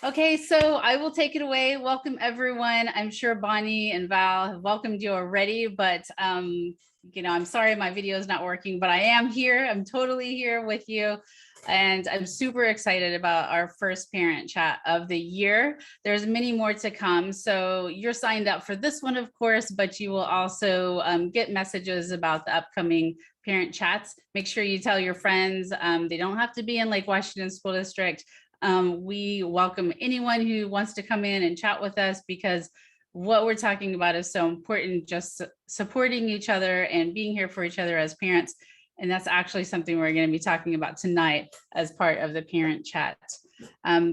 Okay, so I will take it away. Welcome, everyone. I'm sure Bonnie and Val have welcomed you already, but I'm sorry my video is not working, but I am here. I'm totally here with you. And I'm super excited about our first parent chat of the year. There's many more to come. So you're signed up for this one, of course, but you will also get messages about the upcoming parent chats. Make sure you tell your friends. They don't have to be in Lake Washington School District. We welcome anyone who wants to come in and chat with us, because what we're talking about is so important, just supporting each other and being here for each other as parents. And that's actually something we're going to be talking about tonight as part of the parent chat.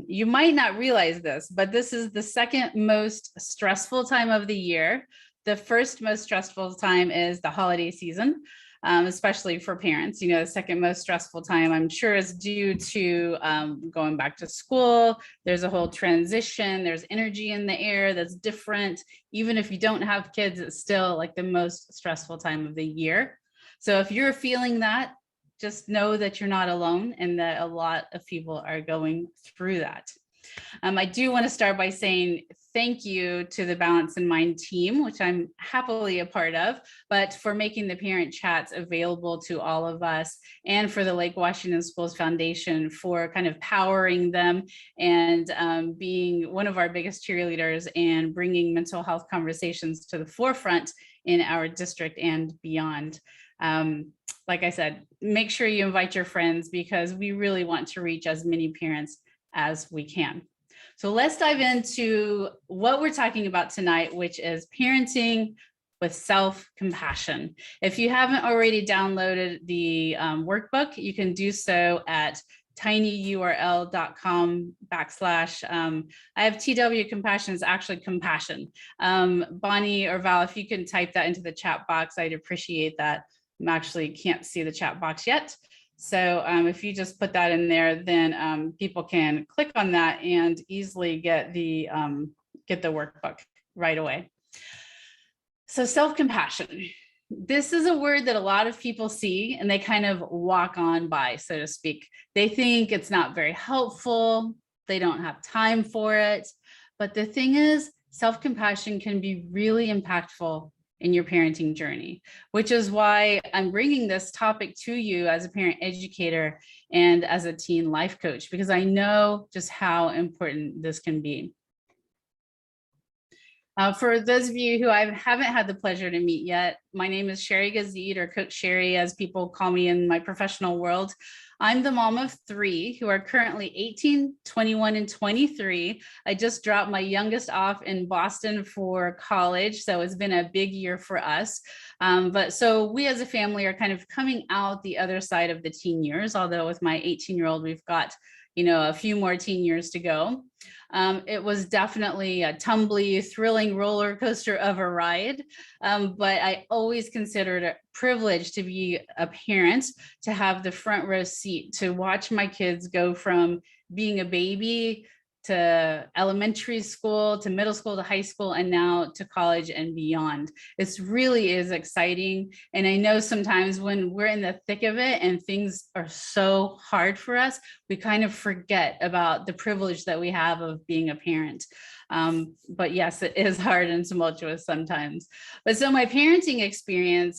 You might not realize this, but this is the second most stressful time of the year. The first most stressful time is the holiday season. Especially for parents. The second most stressful time, I'm sure, is due to going back to school. There's a whole transition. There's energy in the air that's different. Even if you don't have kids, it's still like the most stressful time of the year. So if you're feeling that, just know that you're not alone and that a lot of people are going through that. I do want to start by saying thank you to the Balance in Mind team, which I'm happily a part of, but for making the parent chats available to all of us, and for the Lake Washington Schools Foundation for kind of powering them and being one of our biggest cheerleaders and bringing mental health conversations to the forefront in our district and beyond. Like I said, make sure you invite your friends, because we really want to reach as many parents as we can. So let's dive into what we're talking about tonight, which is parenting with self-compassion. If you haven't already downloaded the workbook, you can do so at tinyurl.com/ I have TW compassion is actually compassion. Bonnie or Val, if you can type that into the chat box, I'd appreciate that. I actually can't see the chat box yet. So if you just put that in there, then people can click on that and easily get the workbook right away. So self-compassion. This is a word that a lot of people see and they kind of walk on by, so to speak. They think it's not very helpful. They don't have time for it. But the thing is, self-compassion can be really impactful in your parenting journey, which is why I'm bringing this topic to you as a parent educator and as a teen life coach, because I know just how important this can be. For those of you who I haven't had the pleasure to meet yet, my name is Sheri Gazid, or Coach Sheri, as people call me in my professional world. I'm the mom of 3 who are currently 18, 21, and 23. I just dropped my youngest off in Boston for college, so it's been a big year for us. But so we as a family are kind of coming out the other side of the teen years, although with my 18-year-old, we've got a few more teen years to go. It was definitely a tumbly, thrilling roller coaster of a ride, but I always considered it a privilege to be a parent, to have the front row seat, to watch my kids go from being a baby to elementary school, to middle school, to high school, and now to college and beyond. It really is exciting. And I know sometimes when we're in the thick of it and things are so hard for us, we kind of forget about the privilege that we have of being a parent. But yes, it is hard and tumultuous sometimes. But so my parenting experience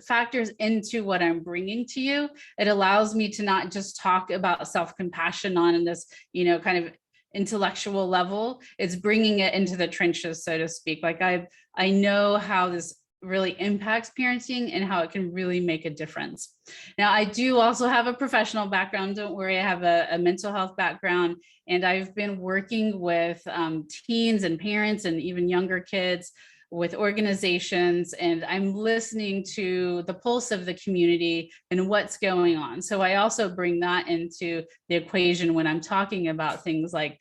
factors into what I'm bringing to you. It allows me to not just talk about self-compassion on this, kind of intellectual level. It's bringing it into the trenches, so to speak. Like I know how this really impacts parenting and how it can really make a difference. Now, I do also have a professional background. Don't worry, I have a mental health background, and I've been working with teens and parents and even younger kids, with organizations, and I'm listening to the pulse of the community and what's going on. So I also bring that into the equation when I'm talking about things like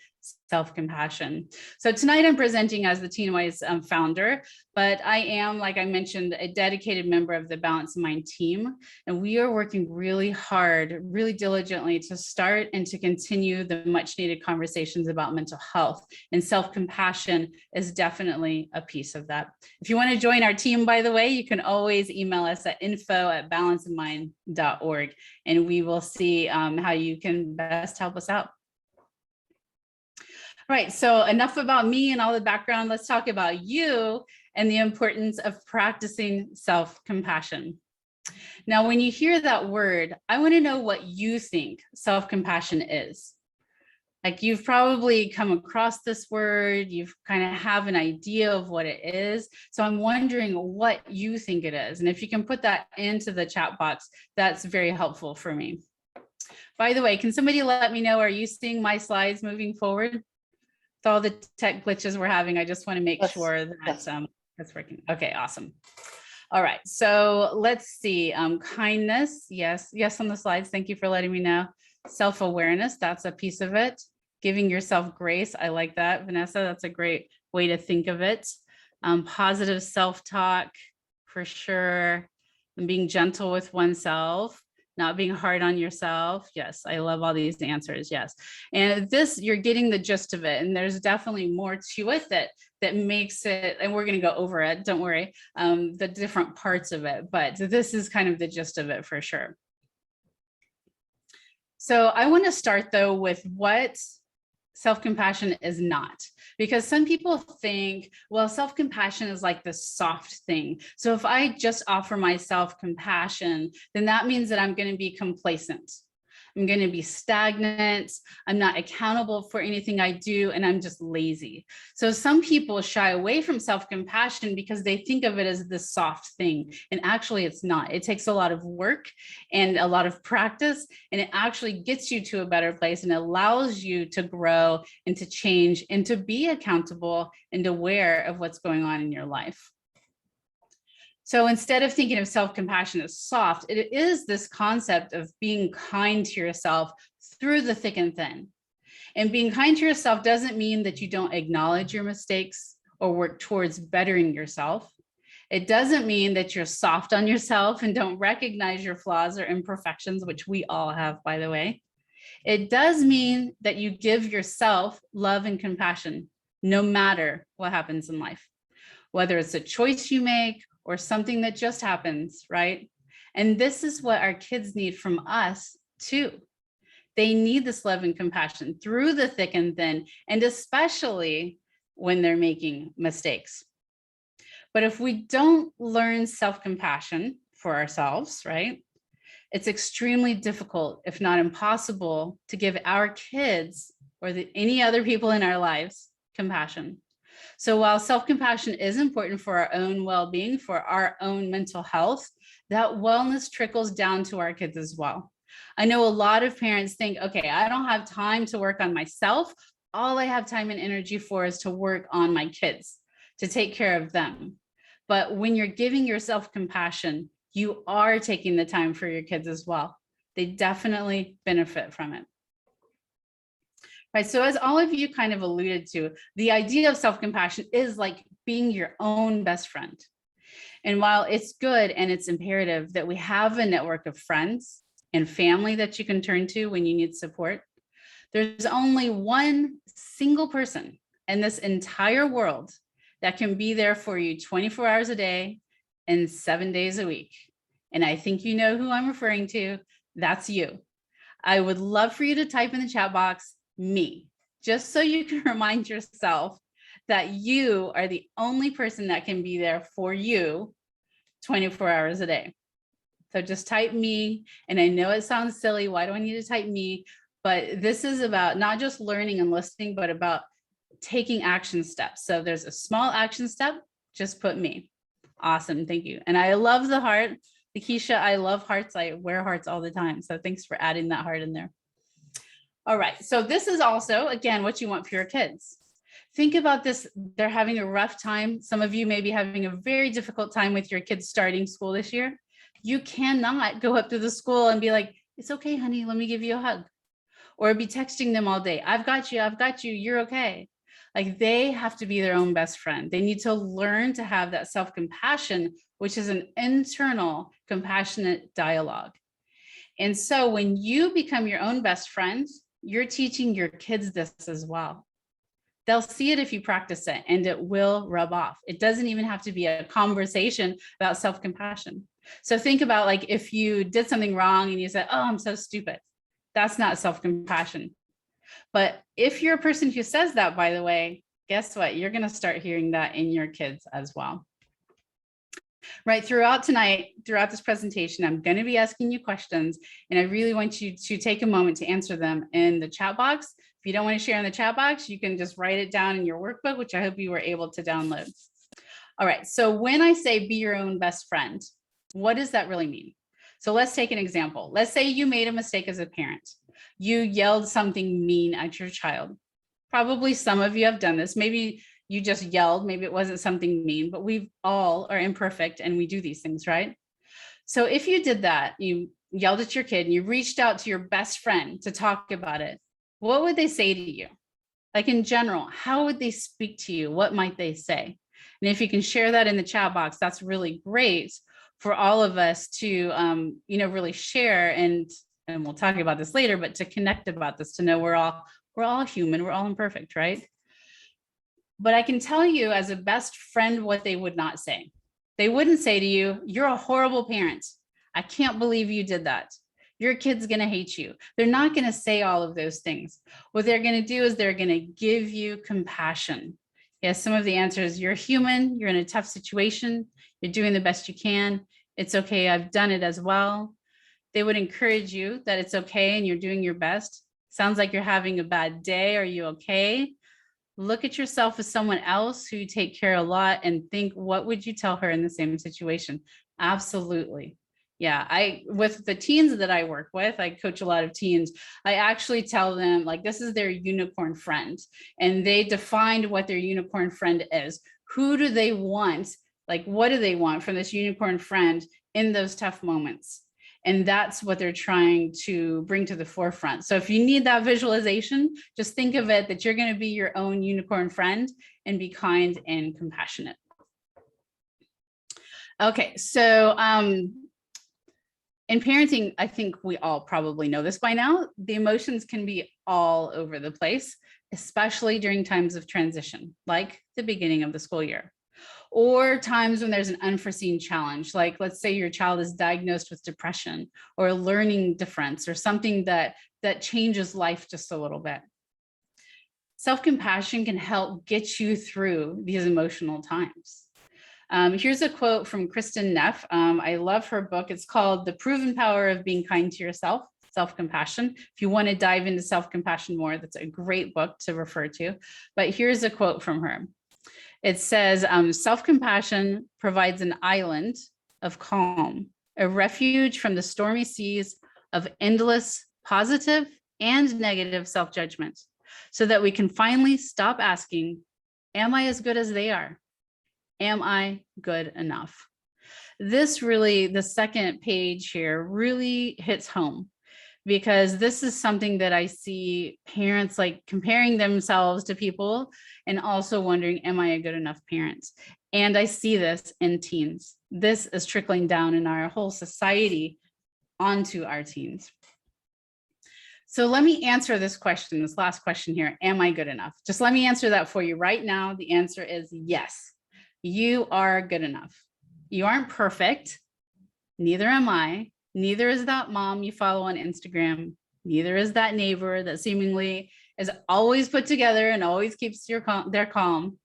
self-compassion. So tonight I'm presenting as the TeenWise founder, but I am, like I mentioned, a dedicated member of the Balance in Mind team. And we are working really hard, really diligently to start and to continue the much needed conversations about mental health, and self-compassion is definitely a piece of that. If you want to join our team, by the way, you can always email us at info@balanceinmind.org, and we will see how you can best help us out. Right. So enough about me and all the background. Let's talk about you and the importance of practicing self-compassion. Now, when you hear that word, I want to know what you think self-compassion is. Like, you've probably come across this word, you've kind of have an idea of what it is. So I'm wondering what you think it is. And if you can put that into the chat box, that's very helpful for me. By the way, can somebody let me know, are you seeing my slides moving forward? With all the tech glitches we're having, I just want to make sure that that's working. Okay, awesome. All right, so let's see. Kindness, yes on the slides. Thank you for letting me know. Self-awareness, that's a piece of it. Giving yourself grace, I like that, Vanessa. That's a great way to think of it. Positive self-talk, for sure. And being gentle with oneself, not being hard on yourself. Yes, I love all these answers. Yes, and this, you're getting the gist of it. And there's definitely more to it that makes it, and we're going to go over it, don't worry, the different parts of it, but this is kind of the gist of it for sure. So I want to start though with what self-compassion is not, because some people think, well, self-compassion is like this soft thing. So if I just offer myself compassion, then that means that I'm going to be complacent. I'm going to be stagnant. I'm not accountable for anything I do, and I'm just lazy. So some people shy away from self-compassion because they think of it as this soft thing. And actually it's not. It takes a lot of work and a lot of practice, and it actually gets you to a better place and allows you to grow and to change and to be accountable and aware of what's going on in your life. So instead of thinking of self-compassion as soft, it is this concept of being kind to yourself through the thick and thin. And being kind to yourself doesn't mean that you don't acknowledge your mistakes or work towards bettering yourself. It doesn't mean that you're soft on yourself and don't recognize your flaws or imperfections, which we all have, by the way. It does mean that you give yourself love and compassion, no matter what happens in life, whether it's a choice you make or something that just happens, right? And this is what our kids need from us too. They need this love and compassion through the thick and thin, and especially when they're making mistakes. But if we don't learn self-compassion for ourselves, right, it's extremely difficult, if not impossible, to give our kids or any other people in our lives compassion. So while self-compassion is important for our own well-being, for our own mental health, that wellness trickles down to our kids as well. I know a lot of parents think, okay, I don't have time to work on myself. All I have time and energy for is to work on my kids, to take care of them. But when you're giving yourself compassion, you are taking the time for your kids as well. They definitely benefit from it. Right. So as all of you kind of alluded to, the idea of self-compassion is like being your own best friend. And while it's good and it's imperative that we have a network of friends and family that you can turn to when you need support, there's only one single person in this entire world that can be there for you 24 hours a day and 7 days a week. And I think you know who I'm referring to. That's you. I would love for you to type in the chat box, me, just so you can remind yourself that you are the only person that can be there for you 24 hours a day. So just type me. And I know it sounds silly. Why do I need to type me? But this is about not just learning and listening, but about taking action steps. So there's a small action step, just put me. Awesome. Thank you. And I love the heart. Lakeisha, I love hearts. I wear hearts all the time. So thanks for adding that heart in there. All right, so this is also, again, what you want for your kids. Think about this. They're having a rough time. Some of you may be having a very difficult time with your kids starting school this year. You cannot go up to the school and be like, it's okay, honey, let me give you a hug. Or be texting them all day. I've got you, you're okay. Like, they have to be their own best friend. They need to learn to have that self-compassion, which is an internal compassionate dialogue. And so when you become your own best friend, you're teaching your kids this as well. They'll see it if you practice it, and it will rub off. It doesn't even have to be a conversation about self-compassion. So think about, like, if you did something wrong and you said, oh, I'm so stupid. That's not self-compassion. But if you're a person who says that, by the way, guess what? You're going to start hearing that in your kids as well. Right, throughout this presentation, I'm going to be asking you questions, and I really want you to take a moment to answer them in the chat box. If you don't want to share in the chat box, you can just write it down in your workbook, which I hope you were able to download. All right, so when I say be your own best friend, what does that really mean? So let's take an example. Let's say you made a mistake as a parent. You yelled something mean at your child. Probably some of you have done this. Maybe you just yelled, maybe it wasn't something mean, but we all are imperfect and we do these things, right? So if you did that, you yelled at your kid and you reached out to your best friend to talk about it, what would they say to you? Like in general, how would they speak to you? What might they say? And if you can share that in the chat box, that's really great for all of us to, really share, and we'll talk about this later, but to connect about this, to know we're all human, we're all imperfect, right? But I can tell you as a best friend what they would not say. They wouldn't say to you, you're a horrible parent. I can't believe you did that. Your kid's going to hate you. They're not going to say all of those things. What they're going to do is they're going to give you compassion. Yes, some of the answers, you're human, you're in a tough situation, you're doing the best you can. It's okay, I've done it as well. They would encourage you that it's okay and you're doing your best. Sounds like you're having a bad day. Are you okay? Look at yourself as someone else who you take care a lot and think, what would you tell her in the same situation? Absolutely. Yeah, with the teens that I work with, I coach a lot of teens. I actually tell them, like, this is their unicorn friend, and they defined what their unicorn friend is. Who do they want? Like, what do they want from this unicorn friend in those tough moments? And that's what they're trying to bring to the forefront. So if you need that visualization, just think of it that you're going to be your own unicorn friend and be kind and compassionate. Okay, so in parenting, I think we all probably know this by now. The emotions can be all over the place, especially during times of transition, like the beginning of the school year, or times when there's an unforeseen challenge, like let's say your child is diagnosed with depression or a learning difference or something that changes life just a little bit. Self-compassion can help get you through these emotional times. Here's a quote from Kristen Neff. I love her book. It's called The Proven Power of Being Kind to Yourself, Self-Compassion. If you want to dive into self-compassion more, that's a great book to refer to. But here's a quote from her. It says, self-compassion provides an island of calm, a refuge from the stormy seas of endless positive and negative self-judgment, so that we can finally stop asking, am I as good as they are? Am I good enough? This really, the second page here really hits home, because this is something that I see parents like comparing themselves to people and also wondering, am I a good enough parent? And I see this in teens. This is trickling down in our whole society onto our teens. So let me answer this question, this last question here. Am I good enough? Just let me answer that for you right now. The answer is yes, you are good enough. You aren't perfect. Neither am I. Neither is that mom you follow on Instagram. Neither is that neighbor that seemingly is always put together and always keeps their calm.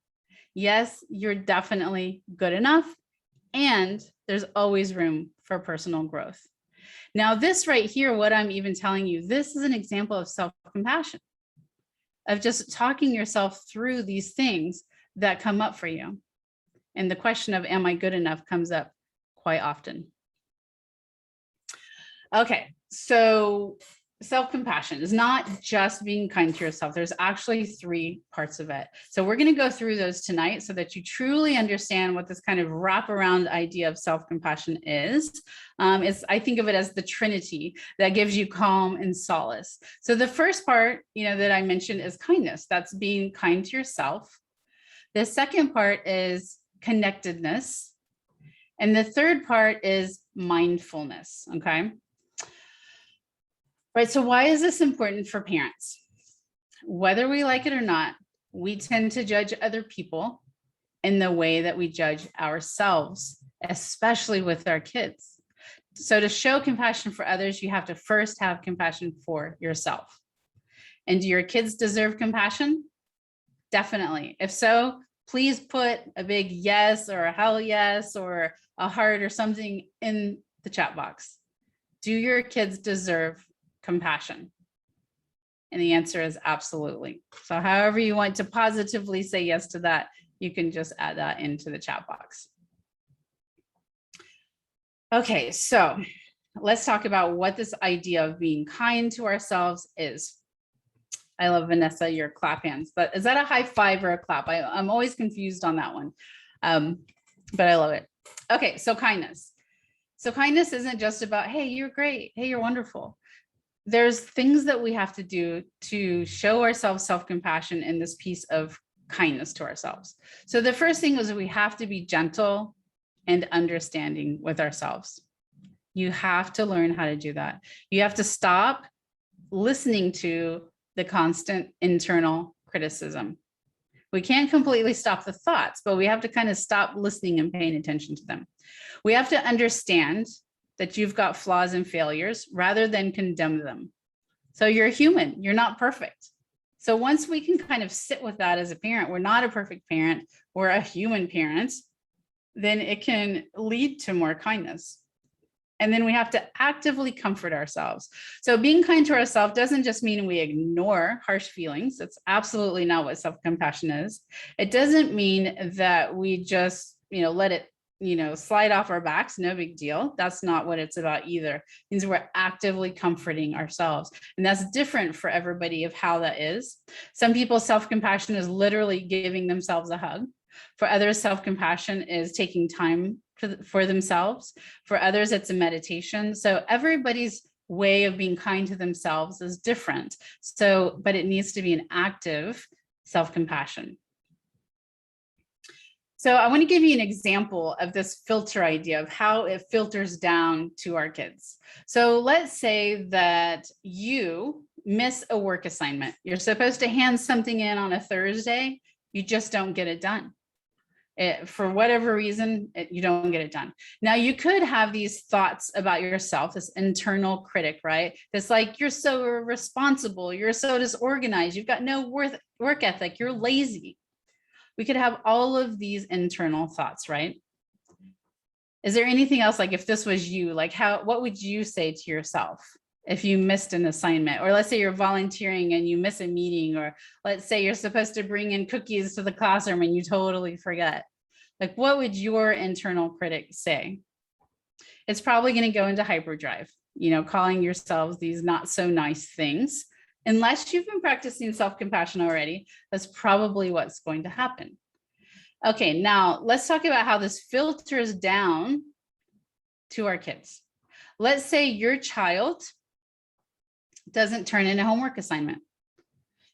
Yes, you're definitely good enough. And there's always room for personal growth. Now, this right here, what I'm even telling you, this is an example of self-compassion, of just talking yourself through these things that come up for you. And the question of, am I good enough, comes up quite often. Okay, so self-compassion is not just being kind to yourself. There's actually 3 parts of it. So we're going to go through those tonight so that you truly understand what this kind of wraparound idea of self-compassion is. I think of it as the Trinity that gives you calm and solace. So the first part, that I mentioned is kindness. That's being kind to yourself. The second part is connectedness. And the third part is mindfulness. Okay. Right, so why is this important for parents? Whether we like it or not, we tend to judge other people in the way that we judge ourselves, especially with our kids. So to show compassion for others, you have to first have compassion for yourself. And do your kids deserve compassion? Definitely. If so, please put a big yes or a hell yes or a heart or something in the chat box. Do your kids deserve compassion? And the answer is absolutely. So however you want to positively say yes to that, you can just add that into the chat box. Okay, so let's talk about what this idea of being kind to ourselves is. I love, Vanessa, your clap hands, but is that a high five or a clap? I'm always confused on that one, but I love it. Okay, so kindness. So kindness isn't just about, hey, you're great. Hey, you're wonderful. There's things that we have to do to show ourselves self-compassion in this piece of kindness to ourselves. So the first thing is we have to be gentle and understanding with ourselves. You have to learn how to do that. You have to stop listening to the constant internal criticism. We can't completely stop the thoughts, but we have to kind of stop listening and paying attention to them. We have to understand that you've got flaws and failures rather than condemn them. So you're human, you're not perfect. So once we can kind of sit with that as a parent, we're not a perfect parent, we're a human parent, then it can lead to more kindness. And then we have to actively comfort ourselves. So being kind to ourselves doesn't just mean we ignore harsh feelings. That's absolutely not what self-compassion is. It doesn't mean that we just, let it, slide off our backs, no big deal. That's not what it's about either. It means we're actively comforting ourselves. And that's different for everybody of how that is. Some people, self-compassion is literally giving themselves a hug. For others, self-compassion is taking time for themselves. For others, it's a meditation. So everybody's way of being kind to themselves is different. So, but it needs to be an active self-compassion. So I want to give you an example of this filter idea of how it filters down to our kids. So let's say that you miss a work assignment. You're supposed to hand something in on a Thursday. You just don't get it done. For whatever reason, you don't get it done. Now, you could have these thoughts about yourself, this internal critic, right? It's like, you're so irresponsible, you're so disorganized, you've got no work ethic, you're lazy. We could have all of these internal thoughts, right? Is there anything else, like if this was you, like what would you say to yourself if you missed an assignment? Or let's say you're volunteering and you miss a meeting, or let's say you're supposed to bring in cookies to the classroom and you totally forget. Like, what would your internal critic say? It's probably going to go into hyperdrive, calling yourselves these not so nice things. Unless you've been practicing self-compassion already, that's probably what's going to happen. Okay, now let's talk about how this filters down to our kids. Let's say your child doesn't turn in a homework assignment.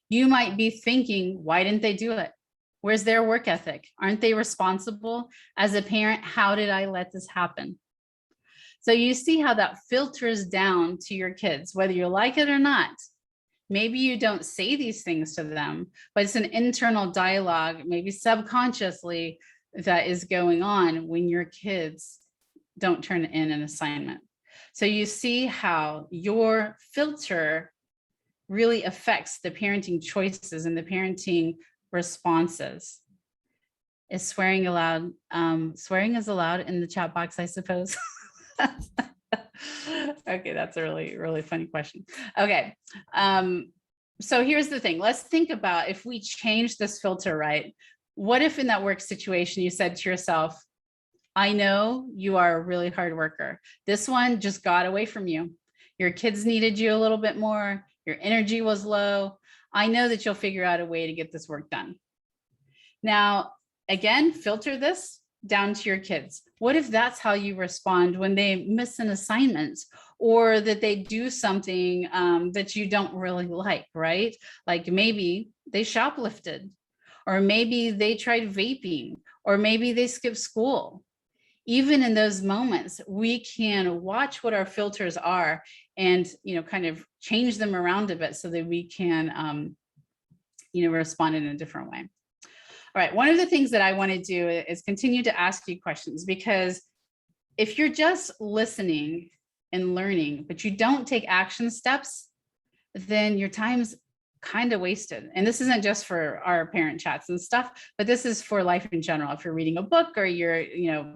You might be thinking, why didn't they do it? Where's their work ethic? Aren't they responsible? As a parent, how did I let this happen? So you see how that filters down to your kids, whether you like it or not. Maybe you don't say these things to them, but it's an internal dialogue, maybe subconsciously, that is going on when your kids don't turn in an assignment. So you see how your filter really affects the parenting choices and the parenting responses. Is swearing allowed? Swearing is allowed in the chat box, I suppose. Okay, that's a really, really funny question. Okay, so here's the thing. Let's think about if we change this filter, right? What if in that work situation you said to yourself, I know you are a really hard worker. This one just got away from you. Your kids needed you a little bit more. Your energy was low. I know that you'll figure out a way to get this work done. Now, again, filter this down to your kids. What if that's how you respond when they miss an assignment, or that they do something that you don't really like, right? Like maybe they shoplifted, or maybe they tried vaping, or maybe they skipped school. Even in those moments, we can watch what our filters are and, kind of change them around a bit so that we can, respond in a different way. All right, one of the things that I want to do is continue to ask you questions, because if you're just listening and learning, but you don't take action steps, then your time's kind of wasted. And this isn't just for our parent chats and stuff, but this is for life in general. If you're reading a book or you're,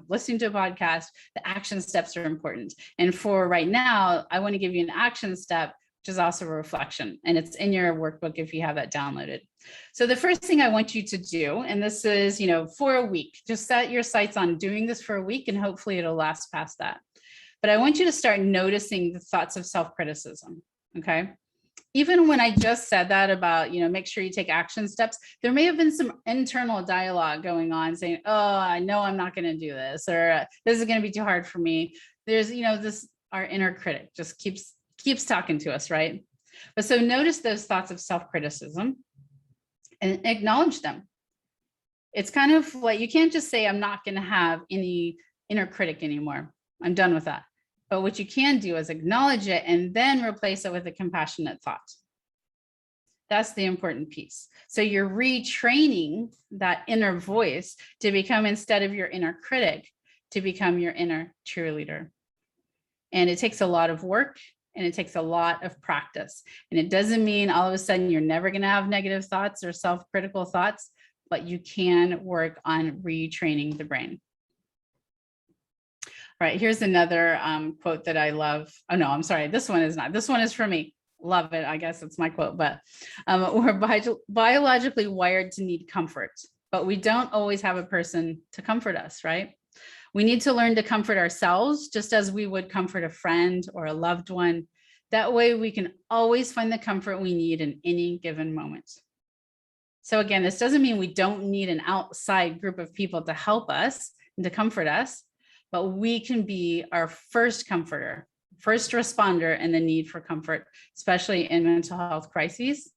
listening to a podcast, the action steps are important. And for right now, I want to give you an action step, which is also a reflection, and it's in your workbook if you have that downloaded. So the first thing I want you to do, and this is, for a week, just set your sights on doing this for a week, and hopefully it'll last past that. But I want you to start noticing the thoughts of self-criticism, okay? Even when I just said that about, make sure you take action steps, there may have been some internal dialogue going on saying, oh, I know I'm not going to do this, or this is going to be too hard for me. There's, our inner critic just keeps talking to us, right? But so notice those thoughts of self-criticism and acknowledge them. It's kind of like, you can't just say, I'm not going to have any inner critic anymore. I'm done with that. But what you can do is acknowledge it and then replace it with a compassionate thought. That's the important piece. So you're retraining that inner voice to become, instead of your inner critic, to become your inner cheerleader. And it takes a lot of work and it takes a lot of practice. And it doesn't mean all of a sudden you're never going to have negative thoughts or self-critical thoughts, but you can work on retraining the brain. All right, here's another quote that I love. Oh, no, I'm sorry. This one is not. This one is for me. Love it. I guess it's my quote, but we're biologically wired to need comfort, but we don't always have a person to comfort us, right? We need to learn to comfort ourselves just as we would comfort a friend or a loved one. That way we can always find the comfort we need in any given moment. So again, this doesn't mean we don't need an outside group of people to help us and to comfort us, but we can be our first comforter, first responder in the need for comfort, especially in mental health crises,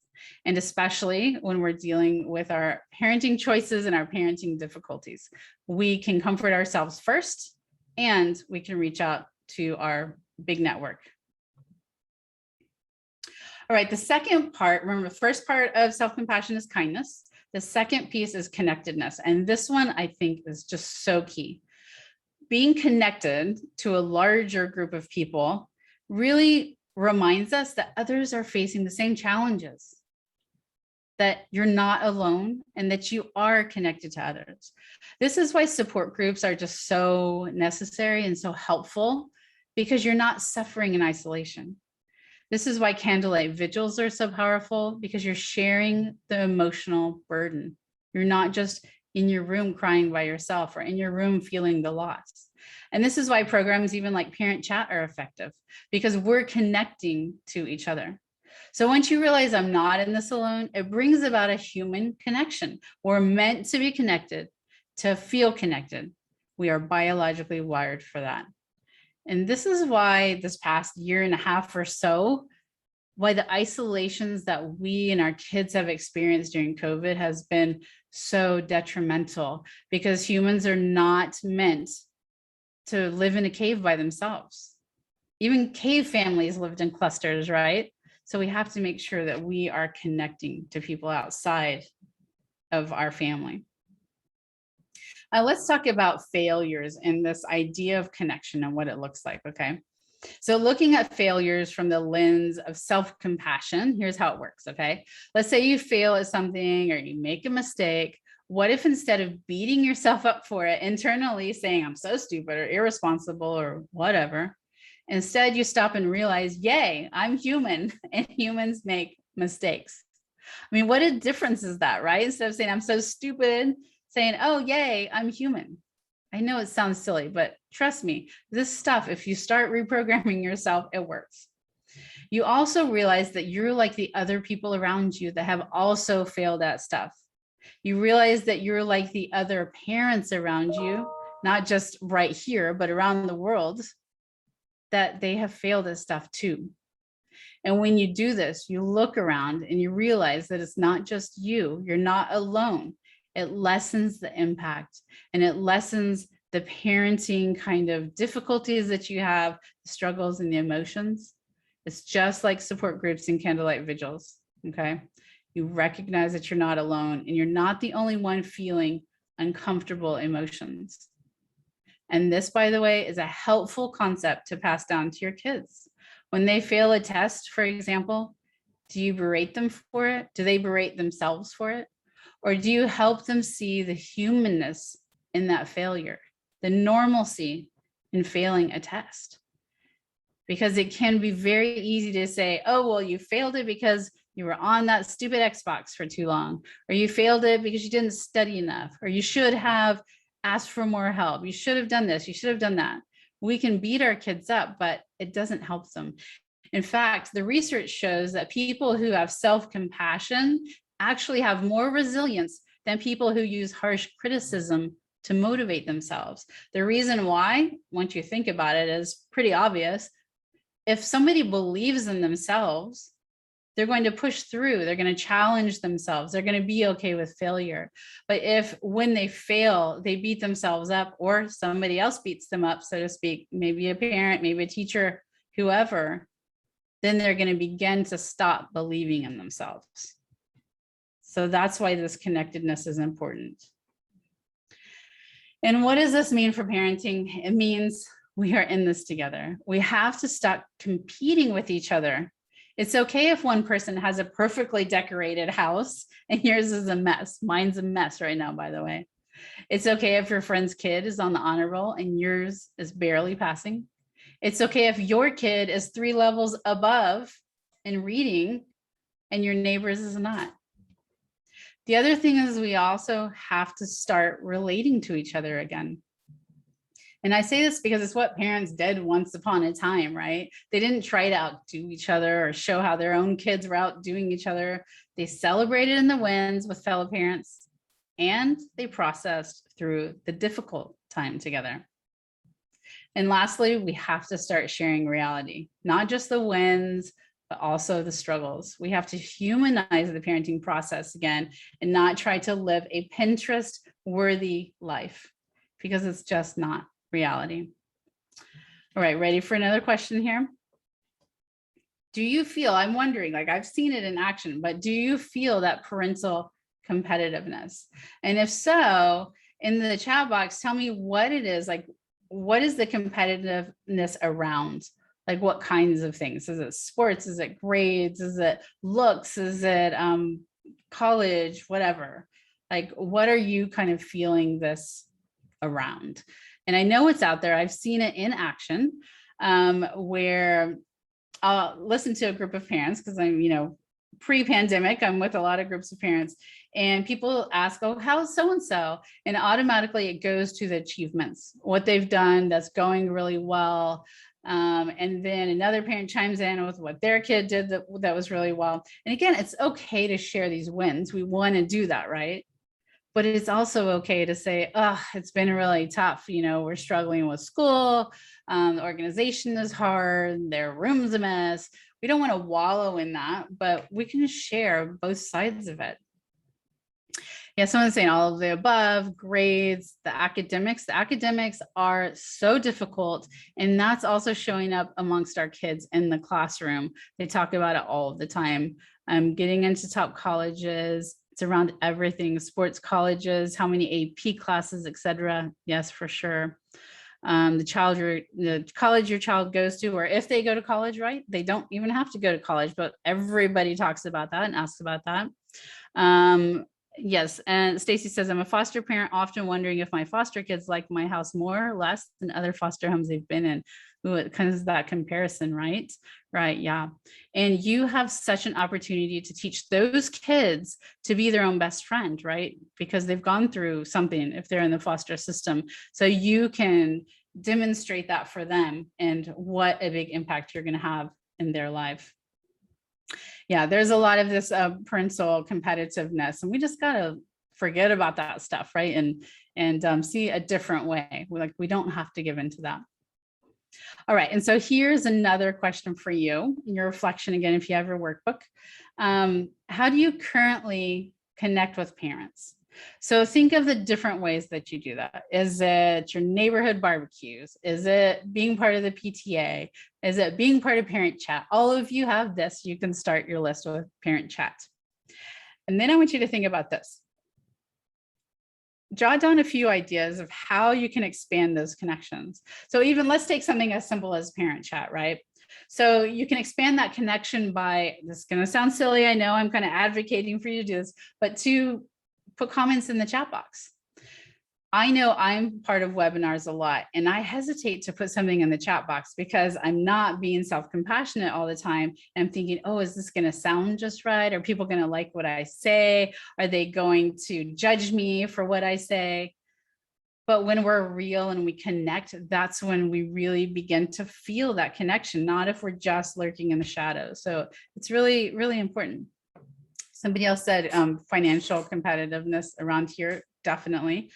and especially when we're dealing with our parenting choices and our parenting difficulties. We can comfort ourselves first, and we can reach out to our big network. All right, the second part, remember the first part of self-compassion is kindness. The second piece is connectedness. And this one I think is just so key. Being connected to a larger group of people really reminds us that others are facing the same challenges, that you're not alone and that you are connected to others. This is why support groups are just so necessary and so helpful, because you're not suffering in isolation. This is why candlelight vigils are so powerful, because you're sharing the emotional burden. You're not just in your room crying by yourself or in your room feeling the loss. And this is why programs even like Parent Chat are effective, because we're connecting to each other. So once you realize I'm not in this alone, it brings about a human connection. We're meant to be connected, to feel connected. We are biologically wired for that. And this is why this past year and a half or so, why the isolations that we and our kids have experienced during COVID has been so detrimental, because humans are not meant to live in a cave by themselves. Even cave families lived in clusters, right? So we have to make sure that we are connecting to people outside of our family. Let's talk about failures and this idea of connection and what it looks like, okay? So looking at failures from the lens of self-compassion, here's how it works, okay? Let's say you fail at something or you make a mistake. What if instead of beating yourself up for it internally, saying I'm so stupid or irresponsible or whatever, instead you stop and realize, yay, I'm human and humans make mistakes. I mean, what a difference is that, right? Instead of saying I'm so stupid, saying, oh, yay, I'm human. I know it sounds silly, but trust me, this stuff, if you start reprogramming yourself, it works. You also realize that you're like the other people around you that have also failed at stuff. You realize that you're like the other parents around you, not just right here, but around the world, that they have failed at stuff too. And when you do this, you look around and you realize that it's not just you, you're not alone. It lessens the impact and it lessens the parenting kind of difficulties that you have, the struggles and the emotions. It's just like support groups and candlelight vigils, okay? You recognize that you're not alone and you're not the only one feeling uncomfortable emotions. And this, by the way, is a helpful concept to pass down to your kids. When they fail a test, for example, Do you berate them for it? Do they berate themselves for it? Or do you help them see the humanness in that failure, the normalcy in failing a test? Because it can be very easy to say, oh, well, you failed it because you were on that stupid Xbox for too long, or you failed it because you didn't study enough, or you should have asked for more help. You should have done this. You should have done that. We can beat our kids up, but it doesn't help them. In fact, the research shows that people who have self-compassion actually have more resilience than people who use harsh criticism to motivate themselves. The reason why, once you think about it, is pretty obvious. If somebody believes in themselves, they're going to push through, they're going to challenge themselves, they're going to be okay with failure. But if when they fail, they beat themselves up, or somebody else beats them up, so to speak, maybe a parent, maybe a teacher, whoever, then they're going to begin to stop believing in themselves. So that's why this connectedness is important. And what does this mean for parenting? It means we are in this together. We have to stop competing with each other. It's okay if one person has a perfectly decorated house and yours is a mess. Mine's a mess right now, by the way. It's okay if your friend's kid is on the honor roll and yours is barely passing. It's okay if your kid is 3 levels above in reading and your neighbor's is not. The other thing is we also have to start relating to each other again. And I say this because it's what parents did once upon a time, right? They didn't try to outdo each other or show how their own kids were outdoing each other. They celebrated in the wins with fellow parents, and they processed through the difficult time together. And lastly, we have to start sharing reality, not just the wins, but also the struggles. We have to humanize the parenting process again and not try to live a Pinterest-worthy life, because it's just not reality. All right, ready for another question here? Do you feel, I'm wondering, like I've seen it in action, but do you feel that parental competitiveness? And if so, in the chat box, tell me what it is, like what is the competitiveness around? Like what kinds of things? Is it sports? Is it grades? Is it looks? Is it college? Whatever. Like what are you kind of feeling this around? And I know it's out there. I've seen it in action where I'll listen to a group of parents because I'm, pre-pandemic, I'm with a lot of groups of parents, and people ask, oh, how's so-and-so? And automatically it goes to the achievements, what they've done that's going really well. And then another parent chimes in with what their kid did that was really well. And again, it's okay to share these wins. We want to do that, right? But it's also okay to say, oh, it's been really tough. We're struggling with school. The organization is hard. Their room's a mess. We don't want to wallow in that, but we can share both sides of it. Yeah, someone's saying all of the above, grades, the academics. The academics are so difficult, and that's also showing up amongst our kids in the classroom. They talk about it all the time. Getting into top colleges, it's around everything, sports colleges, how many AP classes, etc. Yes, for sure. The college your child goes to, or if they go to college, right? They don't even have to go to college, but everybody talks about that and asks about that. Yes, and Stacy says, I'm a foster parent, often wondering if my foster kids like my house more or less than other foster homes they've been in. Ooh, it kind of that comparison, right? Right, yeah. And you have such an opportunity to teach those kids to be their own best friend, right? Because they've gone through something if they're in the foster system. So you can demonstrate that for them and what a big impact you're going to have in their life. Yeah, there's a lot of this parental competitiveness, and we just got to forget about that stuff, right? And see a different way. We don't have to give into that. All right, and so here's another question for you in your reflection again, if you have your workbook. How do you currently connect with parents? So think of the different ways that you do that. Is it your neighborhood barbecues? Is it being part of the PTA? Is it being part of parent chat? All of you have this. You can start your list with parent chat. And then I want you to think about this. Jot down a few ideas of how you can expand those connections. So even let's take something as simple as parent chat, right? So you can expand that connection by, this is going to sound silly, I know I'm kind of advocating for you to do this, but to put comments in the chat box. I know I'm part of webinars a lot, and I hesitate to put something in the chat box because I'm not being self-compassionate all the time. And I'm thinking, oh, is this going to sound just right? Are people going to like what I say? Are they going to judge me for what I say? But when we're real and we connect, that's when we really begin to feel that connection, not if we're just lurking in the shadows. So it's really, really important. Somebody else said financial competitiveness around here, definitely.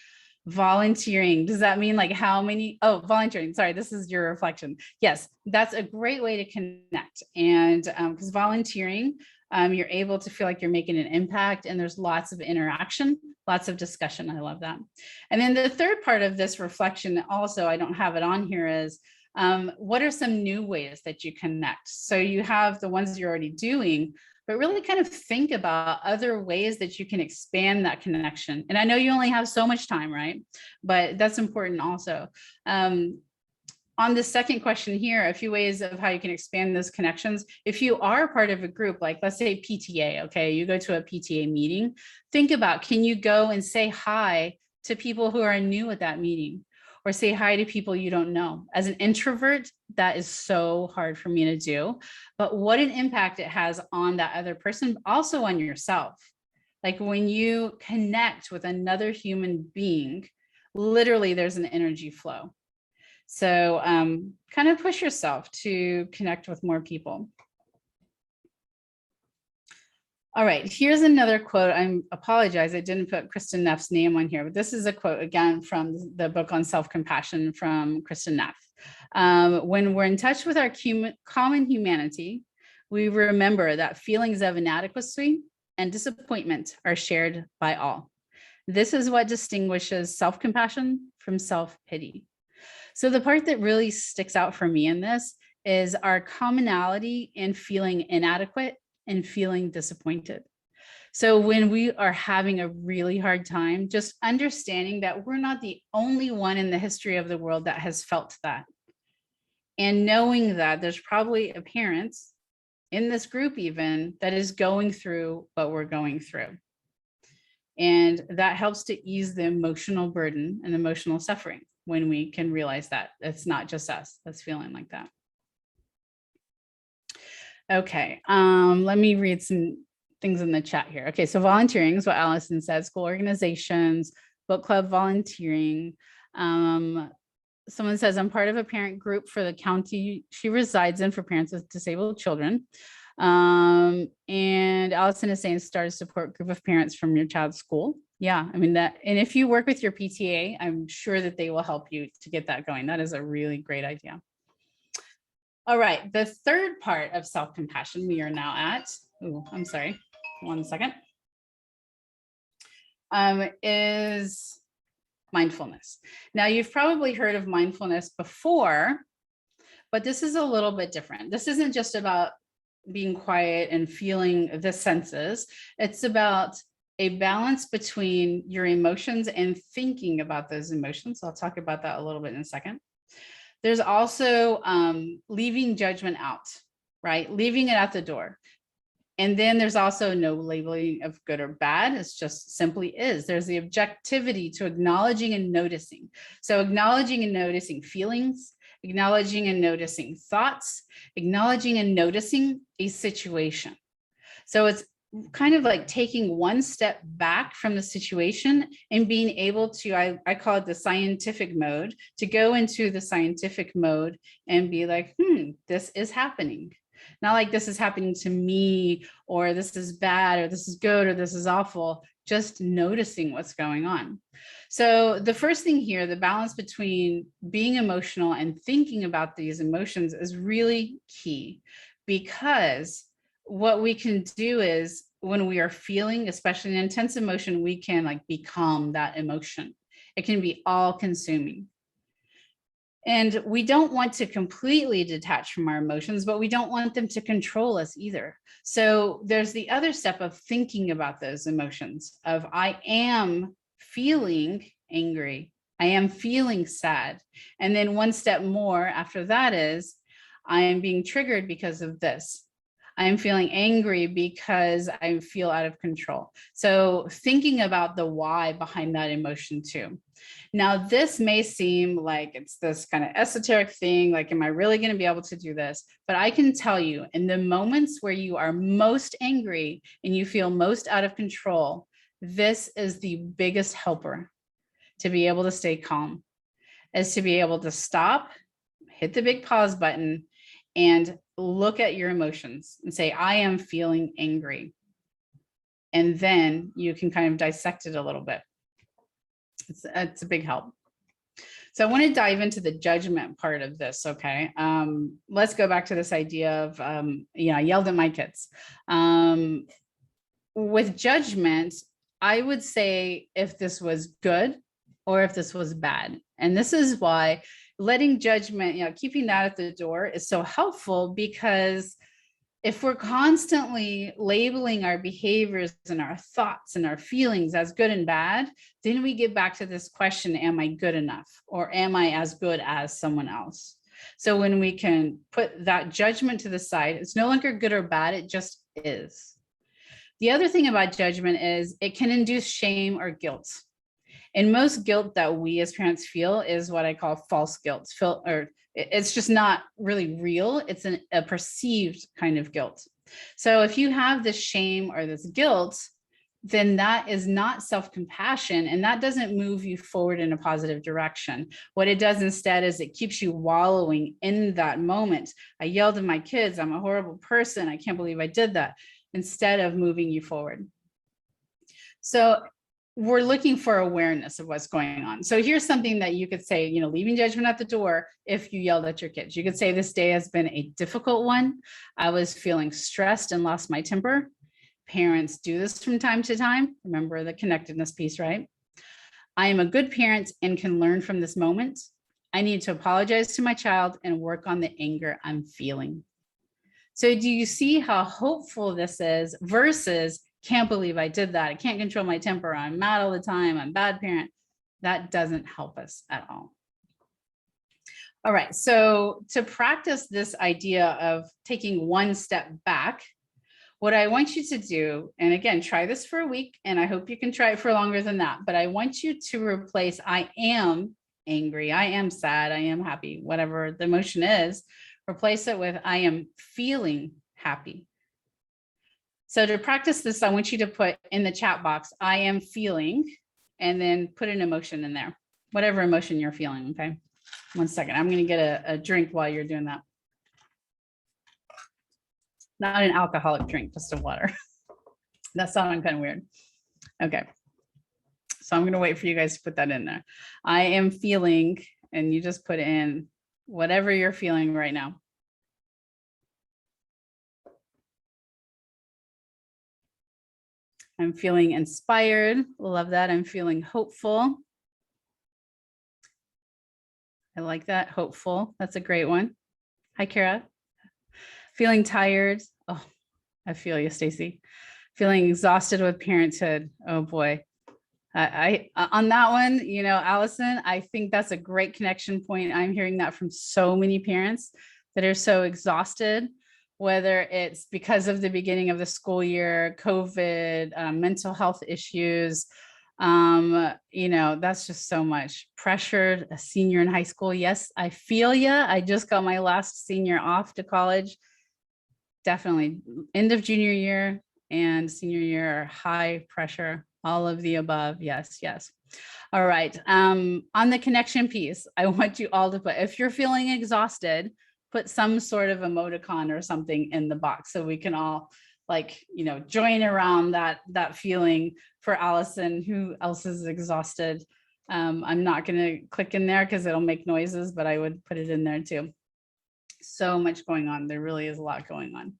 Volunteering, does that mean like how many? Oh, volunteering, sorry, this is your reflection. Yes, that's a great way to connect. And because volunteering, you're able to feel like you're making an impact, and there's lots of interaction, lots of discussion. I love that. And then the third part of this reflection, also, I don't have it on here, is what are some new ways that you connect? So you have the ones you're already doing, but really kind of think about other ways that you can expand that connection. And I know you only have so much time, right? But that's important also. On the second question here, a few ways of how you can expand those connections. If you are part of a group, like let's say PTA, okay, you go to a PTA meeting, think about, can you go and say hi to people who are new at that meeting? Or say hi to people you don't know. As an introvert, that is so hard for me to do, but what an impact it has on that other person, also on yourself. Like when you connect with another human being, literally there's an energy flow. So kind of push yourself to connect with more people. All right, here's another quote. I apologize, I didn't put Kristen Neff's name on here, but this is a quote again from the book on self-compassion from Kristen Neff. When we're in touch with our common humanity, we remember that feelings of inadequacy and disappointment are shared by all. This is what distinguishes self-compassion from self-pity. So the part that really sticks out for me in this is our commonality in feeling inadequate and feeling disappointed. So when we are having a really hard time, just understanding that we're not the only one in the history of the world that has felt that. And knowing that there's probably a parent in this group even that is going through what we're going through. And that helps to ease the emotional burden and emotional suffering when we can realize that it's not just us that's feeling like that. Okay, let me read some things in the chat here. Okay, so volunteering is what Allison said, school organizations, book club volunteering. Someone says, I'm part of a parent group for the county she resides in for parents with disabled children. And Allison is saying, start a support group of parents from your child's school. Yeah, I mean that, and if you work with your PTA, I'm sure that they will help you to get that going. That is a really great idea. All right, the third part of self-compassion we are now at, oh, I'm sorry, 1 second, is mindfulness. Now, you've probably heard of mindfulness before, but this is a little bit different. This isn't just about being quiet and feeling the senses. It's about a balance between your emotions and thinking about those emotions. I'll talk about that a little bit in a second. There's also leaving judgment out, right? Leaving it at the door. And then there's also no labeling of good or bad. It's just simply is. There's the objectivity to acknowledging and noticing. So acknowledging and noticing feelings, acknowledging and noticing thoughts, acknowledging and noticing a situation. So it's kind of like taking one step back from the situation and being able to, I call it the scientific mode, to go into the scientific mode and be like, this is happening. Not like this is happening to me, or this is bad, or this is good, or this is awful, just noticing what's going on. So the first thing here, the balance between being emotional and thinking about these emotions is really key, because what we can do is when we are feeling, especially an intense emotion, we can like become that emotion. It can be all consuming. And we don't want to completely detach from our emotions, but we don't want them to control us either. So there's the other step of thinking about those emotions of I am feeling angry. I am feeling sad. And then one step more after that is I am being triggered because of this. I am feeling angry because I feel out of control. So thinking about the why behind that emotion too. Now, this may seem like it's this kind of esoteric thing, like, am I really going to be able to do this? But I can tell you, in the moments where you are most angry and you feel most out of control, this is the biggest helper to be able to stay calm, is to be able to stop, hit the big pause button, and look at your emotions and say, I am feeling angry. And then you can kind of dissect it a little bit. It's a big help. So I want to dive into the judgment part of this. Okay. Let's go back to this idea of, I yelled at my kids. With judgment, I would say if this was good or if this was bad. And this is why letting judgment, keeping that at the door is so helpful, because if we're constantly labeling our behaviors and our thoughts and our feelings as good and bad, then we get back to this question, am I good enough? Or am I as good as someone else? So when we can put that judgment to the side, it's no longer good or bad, it just is. The other thing about judgment is it can induce shame or guilt. And most guilt that we as parents feel is what I call false guilt, or it's just not really real. It's a perceived kind of guilt. So if you have this shame or this guilt, then that is not self-compassion, and that doesn't move you forward in a positive direction. What it does instead is it keeps you wallowing in that moment. I yelled at my kids, I'm a horrible person, I can't believe I did that, instead of moving you forward. So we're looking for awareness of what's going on. So here's something that you could say, leaving judgment at the door. If you yelled at your kids, you could say, this day has been a difficult one. I was feeling stressed and lost my temper. Parents do this from time to time. Remember the connectedness piece, right? I am a good parent and can learn from this moment. I need to apologize to my child and work on the anger I'm feeling. So do you see how hopeful this is versus, can't believe I did that, I can't control my temper, I'm mad all the time, I'm a bad parent? That doesn't help us at all. All right, so to practice this idea of taking one step back, what I want you to do, and again, try this for a week, and I hope you can try it for longer than that, but I want you to replace I am angry, I am sad, I am happy, whatever the emotion is, replace it with I am feeling happy. So to practice this, I want you to put in the chat box, I am feeling, and then put an emotion in there, whatever emotion you're feeling, okay? 1 second, I'm gonna get a drink while you're doing that. Not an alcoholic drink, just a water. That sounded kind of weird. Okay, so I'm gonna wait for you guys to put that in there. I am feeling, and you just put in whatever you're feeling right now. I'm feeling inspired. Love that. I'm feeling hopeful. I like that. Hopeful. That's a great one. Hi, Kara. Feeling tired. Oh, I feel you, Stacy. Feeling exhausted with parenthood. Oh boy. I on that one, Allison, I think that's a great connection point. I'm hearing that from so many parents that are so exhausted, whether it's because of the beginning of the school year, COVID, mental health issues, that's just so much pressure. A senior in high school. Yes, I feel you. I just got my last senior off to college. Definitely end of junior year and senior year are high pressure, all of the above. Yes, yes. All right. On the connection piece, I want you all to put, if you're feeling exhausted, put some sort of emoticon or something in the box so we can all join around that feeling for Allison. Who else is exhausted? I'm not going to click in there because it'll make noises, but I would put it in there too. So much going on. There really is a lot going on.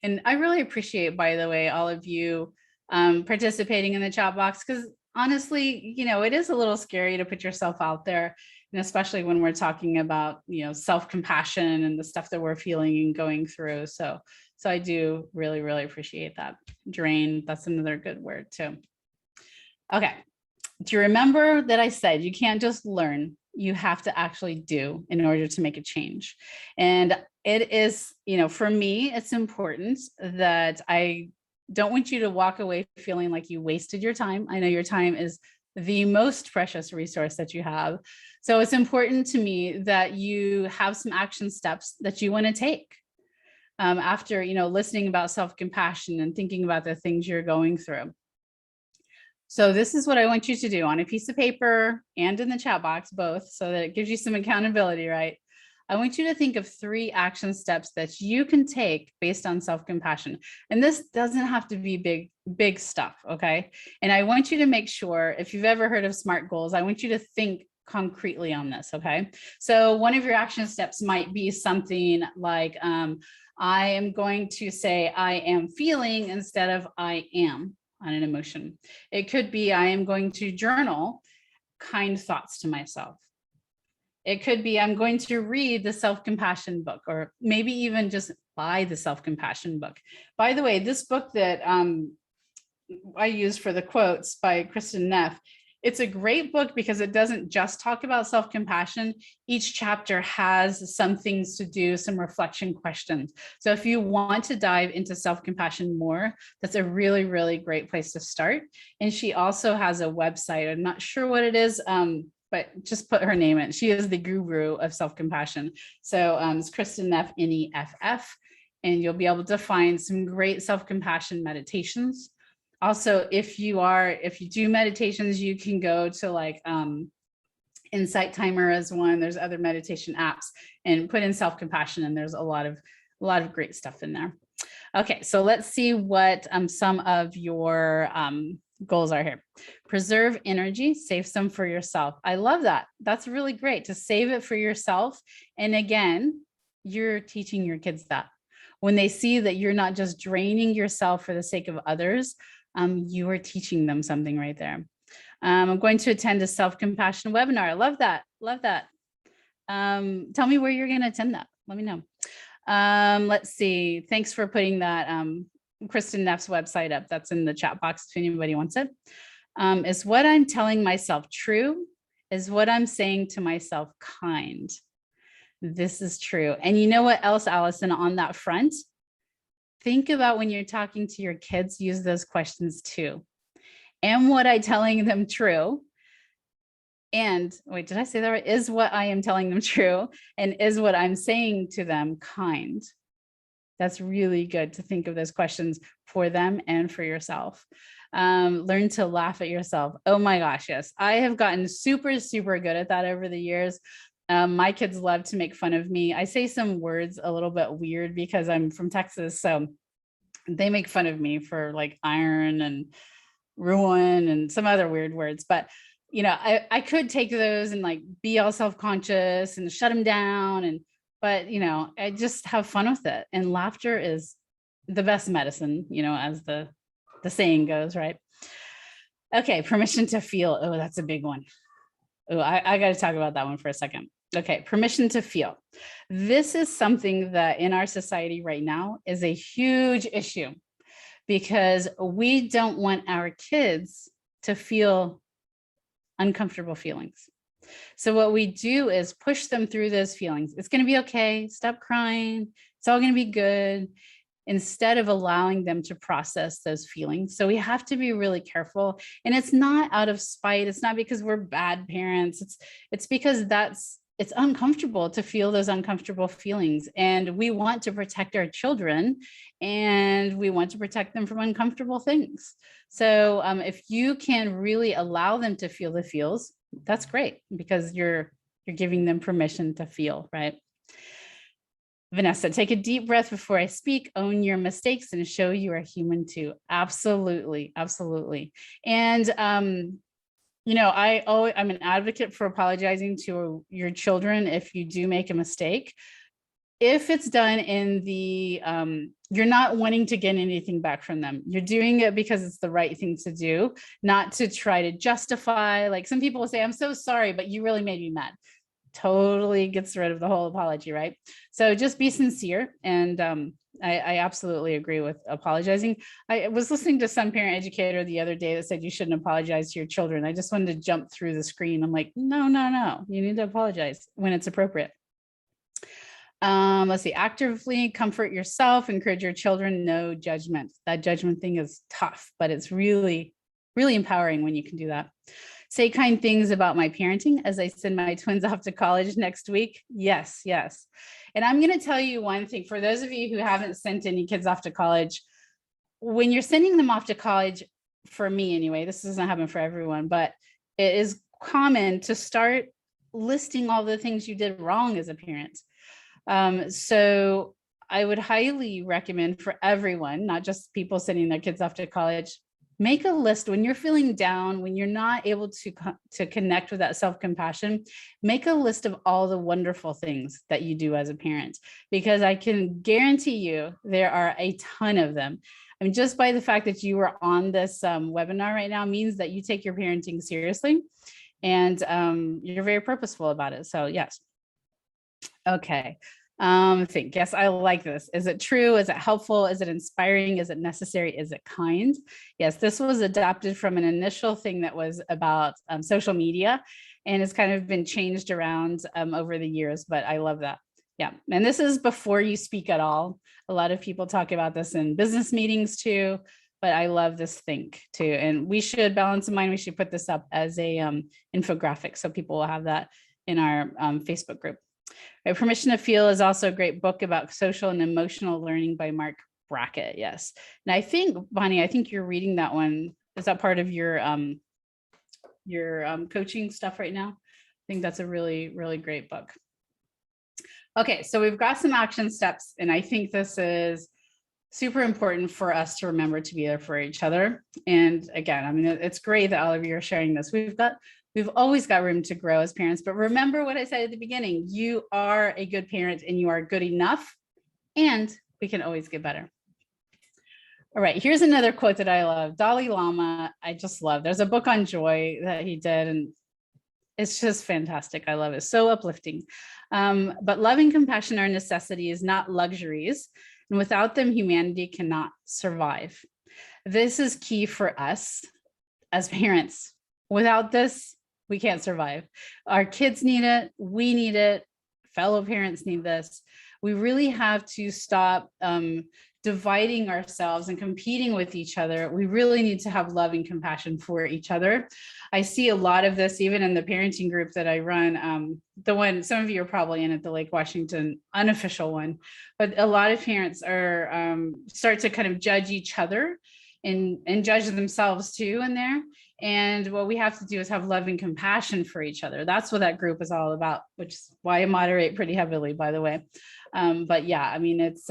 And I really appreciate, by the way, all of you participating in the chat box, because honestly, it is a little scary to put yourself out there. And especially when we're talking about, self-compassion and the stuff that we're feeling and going through. So I do really, really appreciate that. Drain, that's another good word too. Okay. Do you remember that I said you can't just learn, you have to actually do in order to make a change? And it is, for me, it's important that I don't want you to walk away feeling like you wasted your time. I know your time is the most precious resource that you have. So it's important to me that you have some action steps that you want to take after, listening about self-compassion and thinking about the things you're going through. So this is what I want you to do on a piece of paper and in the chat box, both, so that it gives you some accountability, right? I want you to think of 3 action steps that you can take based on self-compassion. And this doesn't have to be big stuff, okay? And I want you to make sure, if you've ever heard of SMART goals, I want you to think concretely on this, okay? So one of your action steps might be something like, I am going to say I am feeling instead of I am on an emotion. It could be I am going to journal kind thoughts to myself. It could be I'm going to read the self-compassion book, or maybe even just buy the self-compassion book. By the way, this book that I use for the quotes by Kristen Neff, it's a great book because it doesn't just talk about self-compassion. Each chapter has some things to do, some reflection questions. So if you want to dive into self-compassion more, that's a really, really great place to start. And she also has a website. I'm not sure what it is, but just put her name in. She is the guru of self-compassion. So it's Kristen Neff, Neff, and you'll be able to find some great self-compassion meditations. Also, if you do meditations, you can go to like Insight Timer as one. There's other meditation apps, and put in self-compassion, and there's a lot of great stuff in there. Okay, so let's see what some of your goals are here. Preserve energy, save some for yourself. I love that. That's really great to save it for yourself. And again, you're teaching your kids that. When they see that you're not just draining yourself for the sake of others, you are teaching them something right there. I'm going to attend a self-compassion webinar. I love that. Love that. Tell me where you're going to attend that. Let me know. Let's see. Thanks for putting that Kristen Neff's website up. That's in the chat box if anybody wants it. Is what I'm telling myself true? Is what I'm saying to myself kind? This is true. And you know what else, Allison, on that front? Think about when you're talking to your kids, use those questions too. Am what I telling them true? And wait, did I say that right? Is what I am telling them true? And is what I'm saying to them kind? That's really good to think of those questions for them and for yourself. Learn to laugh at yourself. Oh my gosh, yes. I have gotten super, super good at that over the years. My kids love to make fun of me. I say some words a little bit weird because I'm from Texas. So they make fun of me for like iron and ruin and some other weird words. But, I could take those and like be all self-conscious and shut them down. But, I just have fun with it. And laughter is the best medicine, as the saying goes, right? Okay, permission to feel. Oh, that's a big one. Oh, I got to talk about that one for a second. Okay, permission to feel. This is something that in our society right now is a huge issue because we don't want our kids to feel uncomfortable feelings. So what we do is push them through those feelings. It's going to be okay. Stop crying. It's all going to be good, instead of allowing them to process those feelings. So we have to be really careful. And it's not out of spite. It's not because we're bad parents. It's because it's uncomfortable to feel those uncomfortable feelings. And we want to protect our children and we want to protect them from uncomfortable things. So if you can really allow them to feel the feels, that's great because you're giving them permission to feel, right? Vanessa, take a deep breath before I speak, own your mistakes and show you are human too. Absolutely. Absolutely. And, I'm an advocate for apologizing to your children if you do make a mistake. If it's done in the, you're not wanting to get anything back from them. You're doing it because it's the right thing to do, not to try to justify. Like some people will say, I'm so sorry, but you really made me mad. Totally gets rid of the whole apology, right? So just be sincere. And I absolutely agree with apologizing. I was listening to some parent educator the other day that said you shouldn't apologize to your children. I just wanted to jump through the screen. I'm like, no. You need to apologize when it's appropriate. Let's see, actively comfort yourself, encourage your children, no judgment. That judgment thing is tough, but it's really, really empowering when you can do that. Say kind things about my parenting as I send my twins off to college next week. Yes, yes. And I'm going to tell you one thing for those of you who haven't sent any kids off to college. When you're sending them off to college, for me anyway, this doesn't happen for everyone, but it is common to start listing all the things you did wrong as a parent. So I would highly recommend for everyone, not just people sending their kids off to college, make a list when you're feeling down, when you're not able to connect with that self-compassion, make a list of all the wonderful things that you do as a parent, because I can guarantee you there are a ton of them. I mean, just by the fact that you are on this webinar right now means that you take your parenting seriously and you're very purposeful about it. So yes. Okay. Think, yes, I like this. Is it true? Is it helpful? Is it inspiring? Is it necessary? Is it kind? Yes, this was adapted from an initial thing that was about social media and it's kind of been changed around over the years, but I love that. Yeah, and this is before you speak at all. A lot of people talk about this in business meetings too, but I love this think too. And we should balance in mind, we should put this up as a infographic so people will have that in our Facebook group. Right, Permission to Feel is also a great book about social and emotional learning by Mark Brackett. Yes. And I think, Bonnie, I think you're reading that one. Is that part of your coaching stuff right now? I think that's a really, really great book. Okay, so we've got some action steps, and I think this is super important for us to remember to be there for each other. And again, I mean, it's great that all of you are sharing this. We've always got room to grow as parents, but remember what I said at the beginning, you are a good parent and you are good enough, and we can always get better. All right, here's another quote that I love. Dalai Lama, I just love. There's a book on joy that he did, and it's just fantastic. I love it. So uplifting. But love and compassion are necessities, not luxuries. And without them, humanity cannot survive. This is key for us as parents. Without this, we can't survive. Our kids need it. We need it. Fellow parents need this. We really have to stop dividing ourselves and competing with each other. We really need to have love and compassion for each other. I see a lot of this even in the parenting group that I run, the one some of you are probably in at the Lake Washington unofficial one, but a lot of parents are start to kind of judge each other and judge themselves too in there. And what we have to do is have love and compassion for each other. That's what that group is all about, which is why I moderate pretty heavily, by the way. But yeah, I mean, it's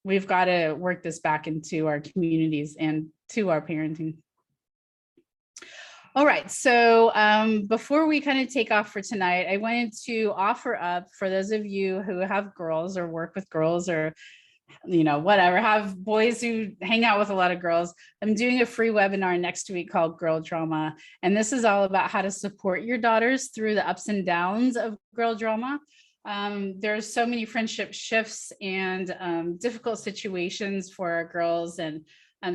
we've got to work this back into our communities and to our parenting. All right, so before we kind of take off for tonight, I wanted to offer up for those of you who have girls or work with girls or whatever, have boys who hang out with a lot of girls. I'm doing a free webinar next week called Girl Drama. And this is all about how to support your daughters through the ups and downs of girl drama. There's so many friendship shifts and difficult situations for our girls. And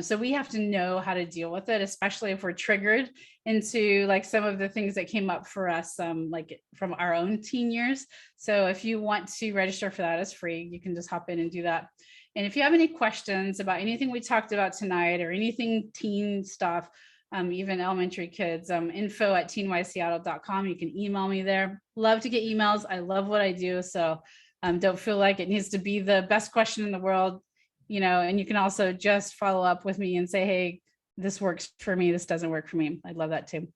so we have to know how to deal with it, especially if we're triggered into like some of the things that came up for us, like from our own teen years. So if you want to register for that, it's free. You can just hop in and do that. And if you have any questions about anything we talked about tonight or anything teen stuff, even elementary kids, info@teenyseattle.com. You can email me there. Love to get emails. I love what I do. So don't feel like it needs to be the best question in the world, and you can also just follow up with me and say, hey, this works for me. This doesn't work for me. I'd love that too.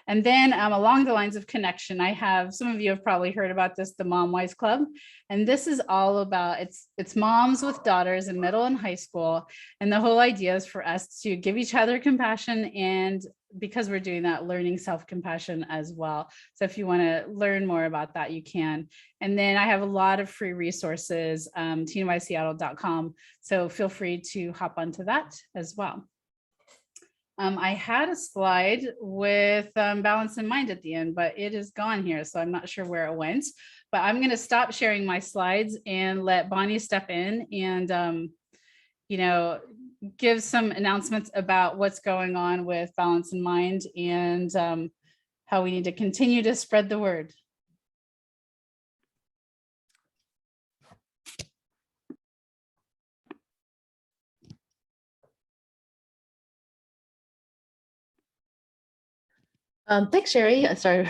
And then along the lines of connection, I have, some of you have probably heard about this, the Mom Wise Club. And this is all about, it's moms with daughters in middle and high school. And the whole idea is for us to give each other compassion. And because we're doing that, learning self-compassion as well. So if you want to learn more about that, you can. And then I have a lot of free resources, teenyseattle.com. So feel free to hop onto that as well. I had a slide with balance in mind at the end, but it is gone here. So I'm not sure where it went, but I'm going to stop sharing my slides and let Bonnie step in and, give some announcements about what's going on with balance in mind and how we need to continue to spread the word. Thanks, Sheri. Sorry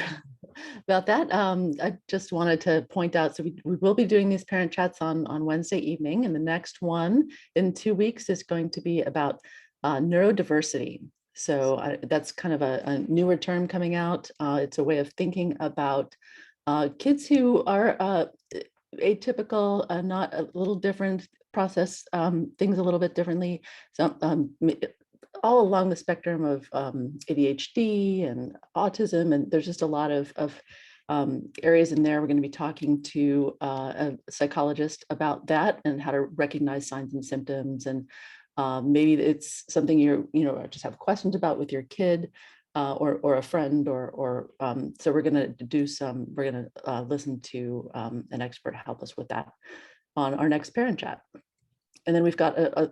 about that. I just wanted to point out, so we will be doing these parent chats on Wednesday evening, and the next one in 2 weeks is going to be about neurodiversity. So that's kind of a newer term coming out. It's a way of thinking about kids who are atypical, not a little different, process things a little bit differently. So all along the spectrum of ADHD and autism, and there's just a lot of areas in there. We're going to be talking to a psychologist about that and how to recognize signs and symptoms, and maybe it's something you just have questions about with your kid or a friend, or so we're going to listen to an expert help us with that on our next parent chat. And then we've got a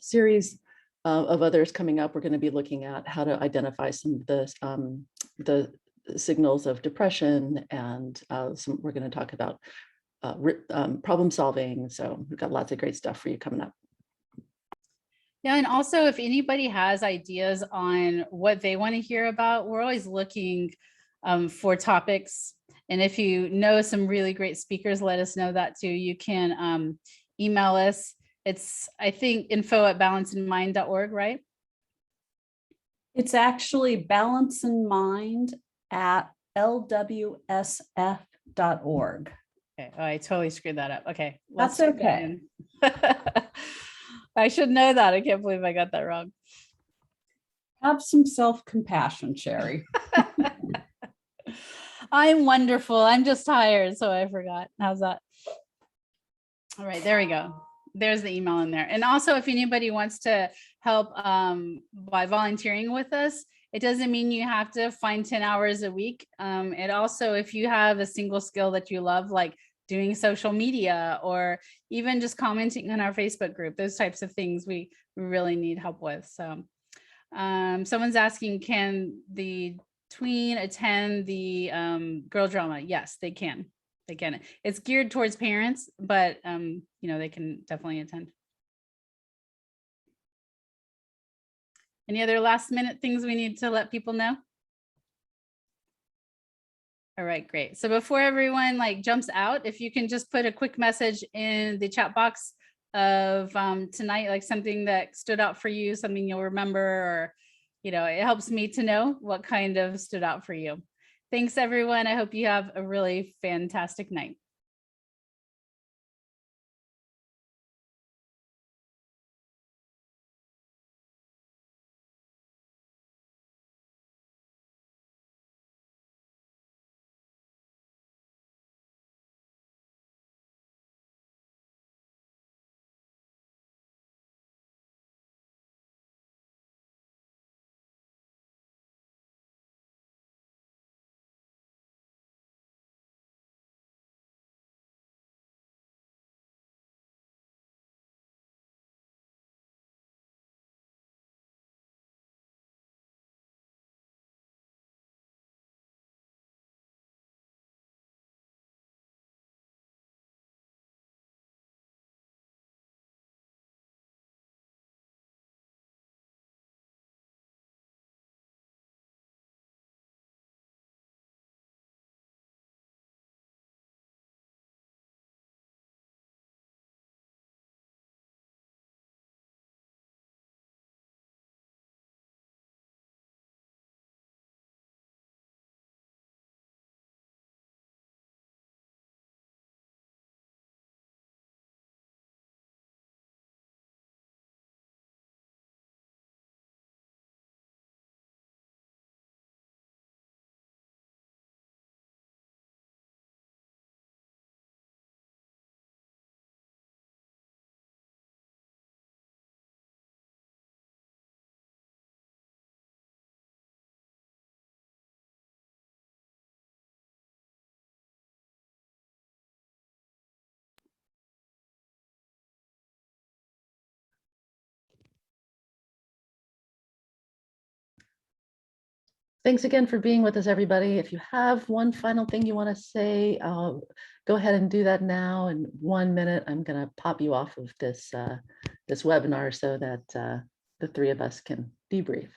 series of others coming up. We're going to be looking at how to identify some of the signals of depression, and we're going to talk about problem solving. So we've got lots of great stuff for you coming up. Yeah, and also if anybody has ideas on what they want to hear about, we're always looking for topics. And if you know some really great speakers, let us know that too. You can email us. It's, I think, info@balanceandmind.org, right? It's actually balanceandmind@lwsf.org. Okay. Oh, I totally screwed that up. Okay. That's okay. I should know that. I can't believe I got that wrong. Have some self-compassion, Sheri. I'm wonderful. I'm just tired, so I forgot. How's that? All right, there we go. There's the email in there. And also, if anybody wants to help by volunteering with us, it doesn't mean you have to find 10 hours a week. It also, if you have a single skill that you love, like doing social media or even just commenting on our Facebook group, those types of things we really need help with. So someone's asking, can the tween attend the girl drama? Yes, they can. They can. It's geared towards parents, but they can definitely attend. Any other last minute things we need to let people know? All right, great. So before everyone jumps out, if you can just put a quick message in the chat box of tonight, like something that stood out for you, something you'll remember, or it helps me to know what kind of stood out for you. Thanks, everyone. I hope you have a really fantastic night. Thanks again for being with us, everybody. If you have one final thing you want to say, go ahead and do that now. In 1 minute, I'm going to pop you off of this webinar so that the three of us can debrief.